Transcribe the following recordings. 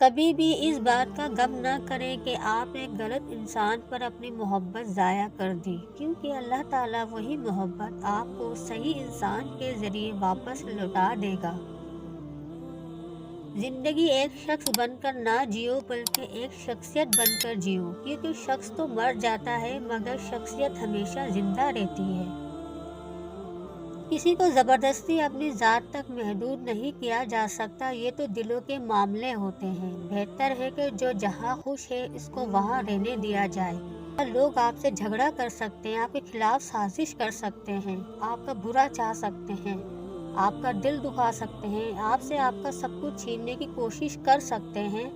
کبھی بھی اس بات کا غم نہ کریں کہ آپ ایک غلط انسان پر اپنی محبت ضائع کر دی، کیونکہ اللہ تعالیٰ وہی محبت آپ کو صحیح انسان کے ذریعے واپس لوٹا دے گا۔ زندگی ایک شخص بن کر نہ جیو بلکہ ایک شخصیت بن کر جیو، کیونکہ شخص تو مر جاتا ہے مگر شخصیت ہمیشہ زندہ رہتی ہے۔ کسی کو زبردستی اپنی ذات تک محدود نہیں کیا جا سکتا، یہ تو دلوں کے معاملے ہوتے ہیں۔ بہتر ہے کہ جو جہاں خوش ہے اس کو وہاں رہنے دیا جائے۔ لوگ آپ سے جھگڑا کر سکتے ہیں، آپ کے خلاف سازش کر سکتے ہیں، آپ کا برا چاہ سکتے ہیں، آپ کا دل دکھا سکتے ہیں، آپ سے آپ کا سب کچھ چھیننے کی کوشش کر سکتے ہیں،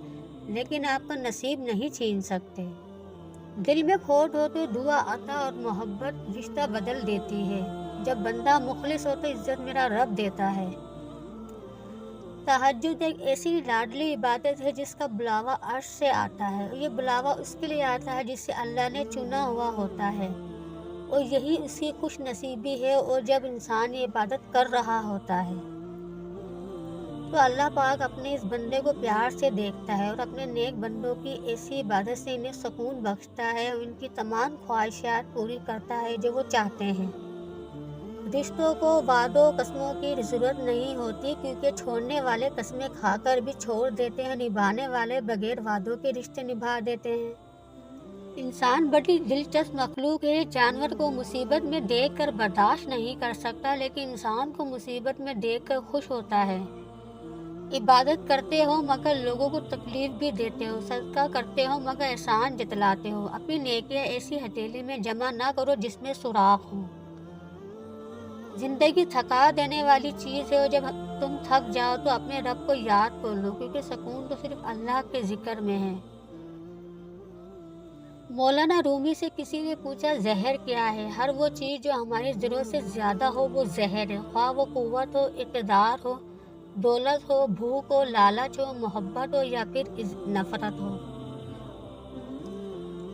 لیکن آپ کا نصیب نہیں چھین سکتے۔ دل میں کھوٹ ہو تو دعا عطا اور محبت رشتہ بدل دیتی ہے۔ جب بندہ مخلص ہو تو عزت میرا رب دیتا ہے۔ تہجد ایک ایسی لاڈلی عبادت ہے جس کا بلاوا عرش سے آتا ہے، اور یہ بلاوا اس کے لیے آتا ہے جسے اللہ نے چنا ہوا ہوتا ہے، اور یہی اس کی خوش نصیبی ہے۔ اور جب انسان یہ عبادت کر رہا ہوتا ہے تو اللہ پاک اپنے اس بندے کو پیار سے دیکھتا ہے، اور اپنے نیک بندوں کی ایسی عبادت سے انہیں سکون بخشتا ہے، اور ان کی تمام خواہشات پوری کرتا ہے جو وہ چاہتے ہیں۔ رشتوں کو وعدوں قسموں کی ضرورت نہیں ہوتی، کیونکہ چھوڑنے والے قسمیں کھا کر بھی چھوڑ دیتے ہیں، نبھانے والے بغیر وعدوں کے رشتے نبھا دیتے ہیں۔ انسان بڑی دلچسپ مخلوق ہے۔ جانور کو مصیبت میں دیکھ کر برداشت نہیں کر سکتا، لیکن انسان کو مصیبت میں دیکھ کر خوش ہوتا ہے۔ عبادت کرتے ہو مگر لوگوں کو تکلیف بھی دیتے ہو، صدقہ کرتے ہو مگر احسان جتلاتے ہو۔ اپنی نیکیاں ایسی ہتھیلی میں جمع نہ کرو جس میں سوراخ ہو۔ زندگی تھکا دینے والی چیز ہے، اور جب تم تھک جاؤ تو اپنے رب کو یاد کر لو، کیونکہ سکون تو صرف اللہ کے ذکر میں ہے۔ مولانا رومی سے کسی نے پوچھا زہر کیا ہے؟ ہر وہ چیز جو ہماری ضرورت سے زیادہ ہو وہ زہر ہے، خواہ وہ قوت ہو، اقتدار ہو، دولت ہو، بھوک ہو، لالچ ہو، محبت ہو یا پھر نفرت ہو۔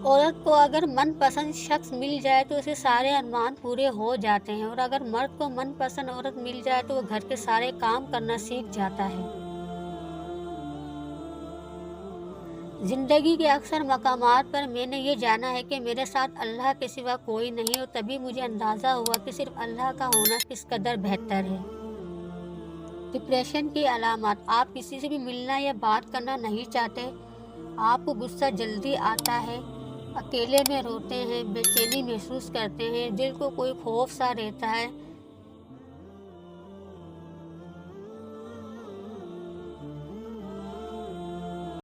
عورت کو اگر من پسند شخص مل جائے تو اسے سارے ارمان پورے ہو جاتے ہیں، اور اگر مرد کو من پسند عورت مل جائے تو وہ گھر کے سارے کام کرنا سیکھ جاتا ہے۔ زندگی کے اکثر مقامات پر میں نے یہ جانا ہے کہ میرے ساتھ اللہ کے سوا کوئی نہیں، اور تبھی مجھے اندازہ ہوا کہ صرف اللہ کا ہونا کس قدر بہتر ہے۔ ڈپریشن کی علامات: آپ کسی سے بھی ملنا یا بات کرنا نہیں چاہتے، آپ کو غصہ جلدی آتا ہے، اکیلے میں روتے ہیں، بے چینی محسوس کرتے ہیں، دل کو کوئی خوف سا رہتا ہے،